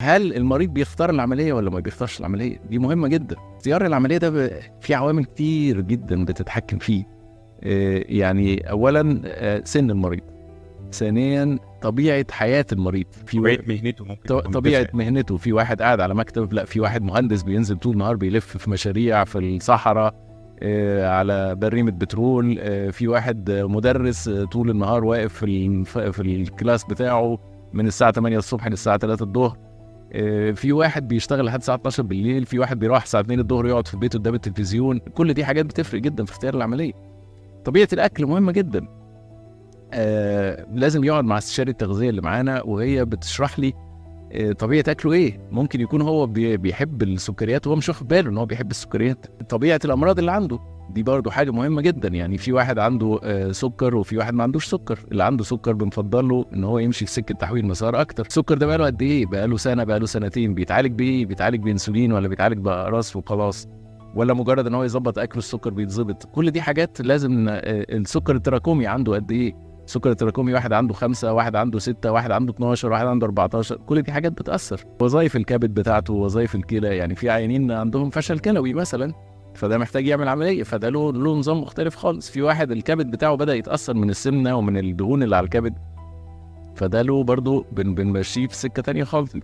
هل المريض بيختار العملية ولا ما بيختارش العملية؟ دي مهمة جدا. اختيار العملية ده في عوامل كتير جدا بتتحكم فيه. يعني أولا سن المريض، ثانيا طبيعة حياة المريض، طبيعة مهنته ممكن تكون طبيعة بتفرق. مهنته. في واحد قاعد على مكتب، لا في واحد مهندس بينزل طول النهار بيلف في مشاريع في الصحراء على بريمة بترول. في واحد مدرس طول النهار واقف في الكلاس بتاعه من الساعة 8 الصبح للساعة 3 الظهر. في واحد بيشتغل لحد الساعة 12 بالليل، في واحد بيروح الساعة 2 الظهر يقعد في بيته قدام التلفزيون. كل دي حاجات بتفرق جدا في اختيار العملية. طبيعة الأكل مهمة جدا. لازم يقعد مع استشاري التغذية اللي معانا وهي بتشرح لي طبيعة أكله إيه. ممكن يكون هو بيحب السكريات وهو مش واخد باله إن هو بيحب السكريات. طبيعة الأمراض اللي عنده دي برضو حاجة مهمة جدا. يعني في واحد عنده سكر وفي واحد ما عندوش سكر. اللي عنده سكر بنفضل له إن هو يمشي في سكة تحويل مسار أكتر. السكر ده بقاله قد إيه؟ بقاله سنة، بقاله سنتين. بيتعالج بإيه؟ بيتعالج بإنسولين ولا بيتعالج بأقراص وخلاص؟ ولا مجرد إن هو يظبط أكله السكر بيتظبط؟ كل دي حاجات لازم. السكر التراكمي عنده قد إيه؟ السكر التراكمي واحد عنده 5، واحد عنده 6، واحد عنده 12، واحد عنده 14. كل دي حاجات بتأثر. وظائف الكبد بتاعته، وظائف الكلى. يعني في عيانين عندهم فشل كلوي مثلا، فده محتاج يعمل عملية، فده له نظام مختلف خالص. في واحد الكبد بتاعه بدأ يتأثر من السمنة ومن الدهون اللي على الكبد، فده له برضو بنمشيه في سكة تانية خالص.